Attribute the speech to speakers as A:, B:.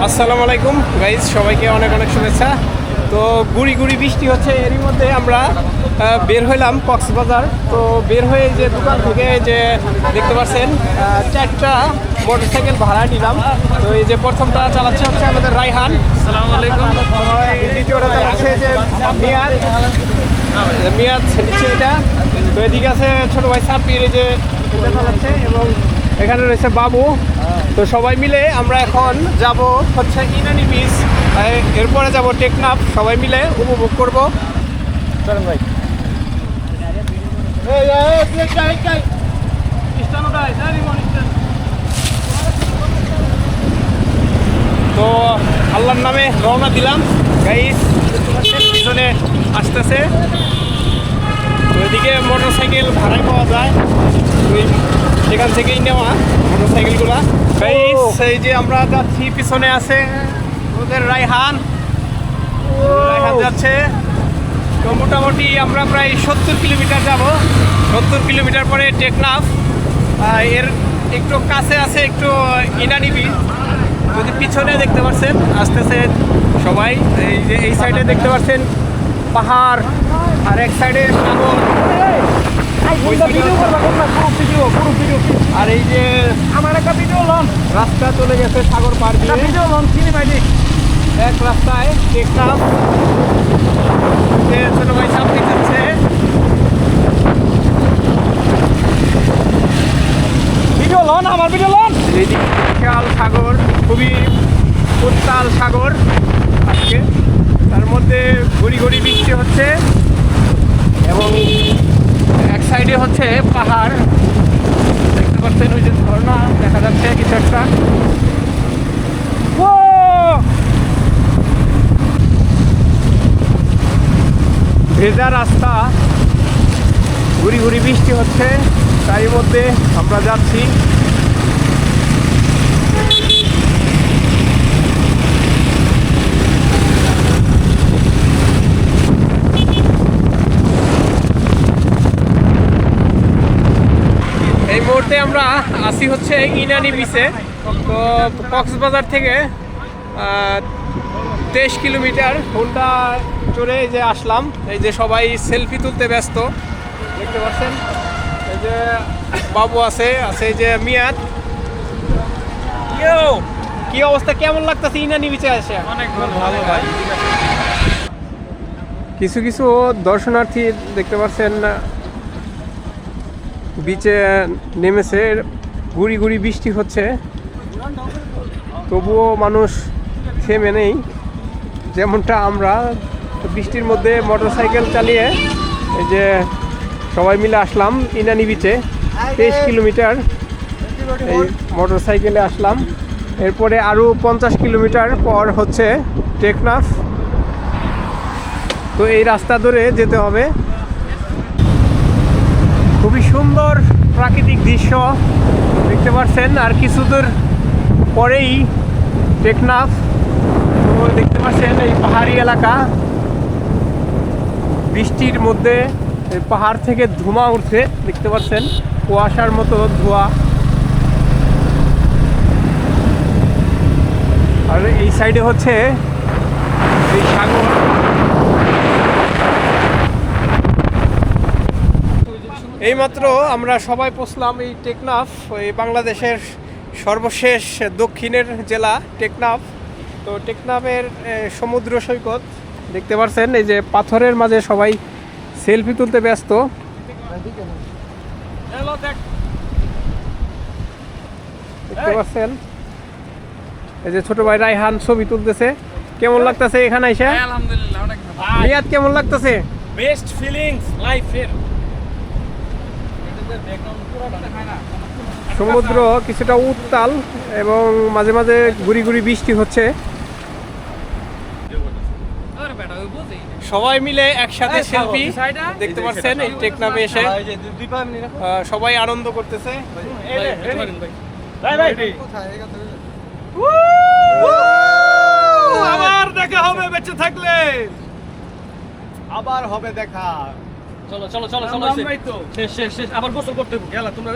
A: আসসালামু আলাইকুম গাইজ, সবাইকে অনেক অনেক শুভেচ্ছা। তো গুড়ি গুড়ি বৃষ্টি হচ্ছে, এরই মধ্যে আমরা বের হইলাম কক্সবাজার। তো বের হয়ে যে দোকান থেকে যে দেখতে পাচ্ছেন 4টা মোটরসাইকেল ভাড়া নিলাম। তো এই যে প্রথমটা চালাচ্ছে হচ্ছে আমাদের রায়হান, আসসালামু আলাইকুম। দ্বিতীয়টা চালাচ্ছে যে মিয়াদ নিচ্ছে এটা। তো এদিকে আছে ছোটো ভাই সাব্বির, এই যে এটা চালাচ্ছে, এবং এখানে রয়েছে বাবু। তো সবাই মিলে আমরা এখন যাব হচ্ছে ইনানি বিচ, এরপরে যাব টেকনাফ। সবাই মিলে উপভোগ করব। চলেন ভাই। তো আল্লাহর নামে রওনা দিলাম গাইস, পিছনে আসতেছে। তো এদিকে মোটরসাইকেল ভাড়ায় পাওয়া যায়, সেখান থেকেই নেওয়া মোটরসাইকেলগুলা। এই যে আমরা যাচ্ছি, পিছনে আছে ওদের রায়হান যাচ্ছে। তো মোটামুটি আমরা প্রায় 70 কিলোমিটার যাব। 70 কিলোমিটার পরে টেকনাফ। এর একটু কাছে আছে একটু ইনানি বিচ। যদি পিছনে দেখতে পাচ্ছেন আসতেছে সবাই, এই যে এই সাইডে দেখতে পাচ্ছেন পাহাড়, আর এক সাইডে সাগর। আর এই যে আমার একটা ভিডিও লন রাস্তা চলে গেছে সাগর পার দিয়ে, ভিডিও লন এক রাস্তায় টেকনাফ। ছোট ভাই সামনে যাচ্ছে। ভিডিও লন, আমার ভিডিও লন। এইদিকে বিশাল সাগর, খুবই উত্তাল সাগর আজকে। তার মধ্যে ঘুরি ঘুরি বৃষ্টি হচ্ছে, এবং এক সাইডে হচ্ছে পাহাড় দেখতে পাচ্ছেন, ওই যে ঝর্ণা দেখা যাচ্ছে কিছু একটা। ভেজা রাস্তা, ঘুরি ঘুরি বৃষ্টি হচ্ছে, তাই মধ্যে আমরা যাচ্ছি। এই মুহূর্তে আমরা আসি হচ্ছে ইনানি বিচে। তো কক্সবাজার থেকে 23 কিলোমিটার হোন্ডা চড়ে এই যে আসলাম। এই যে সবাই সেলফি তুলতে ব্যস্ত দেখতে পাচ্ছেন। এই যে বাবু আছে এই যে মিয়াদ। কি অবস্থা, কেমন লাগতেছে ইনানি বিচে আসে?
B: অনেক ভালো ভাই।
A: কিছু কিছু দর্শনার্থী দেখতে পাচ্ছেন বিচে নেমেছে, গুড়ি গুড়ি বৃষ্টি হচ্ছে, তবুও মানুষ থেমে নেই। যেমনটা আমরা বৃষ্টির মধ্যে মোটরসাইকেল চালিয়ে এই যে সবাই মিলে আসলাম ইনানি বিচে। 23 কিলোমিটার এই মোটরসাইকেলে আসলাম। এরপরে আরও 50 কিলোমিটার পর হচ্ছে টেকনাফ। তো এই রাস্তা ধরে যেতে হবে। খুবই সুন্দর প্রাকৃতিক দৃশ্য দেখতে পাচ্ছেন। আর কিছু দূর পরেই টেকনাফ। তো দেখতে পাচ্ছেন এই পাহাড়ি এলাকা, বৃষ্টির মধ্যে পাহাড় থেকে ধোঁয়া উঠছে দেখতে পাচ্ছেন, কুয়াশার মতো ধোঁয়া। আর এই সাইডে হচ্ছে এই সাগর। এইমাত্র আমরা সবাই পৌঁছলাম এই টেকনাফ, এই বাংলাদেশের সর্বশেষ দক্ষিণের জেলা টেকনাফ। তো টেকনাফের সমুদ্র সৈকত দেখতে পাচ্ছেন, এই যে পাথরের মাঝে সবাই সেলফি তুলতে ব্যস্ত। দেখতে পাচ্ছেন এই যে ছোট ভাই রায়হান ছবি তুলতেছে। কেমন লাগতেছে এখানে এসে?
B: আলহামদুলিল্লাহ অনেক ভালো।
A: মিয়াদ কেমন লাগতেছে?
B: বেস্ট ফিলিংস লাইফের।
A: সমুদ্র কিছুটা উত্তাল, এবং মাঝে মাঝে গুড়ি গুড়ি বৃষ্টি হচ্ছে। সবাই মিলে একসাথে সেলফি দেখতে পাচ্ছেন এই টেকনাফে এসে। সবাই আনন্দ করতেছে।
B: আবার দেখা হবে বেঁচে থাকলে,
A: আবার হবে দেখা।
B: চলো চলো চলো চলো শেষ শেষ শেষ। আবার গোসল করতে গেলা তোমরা।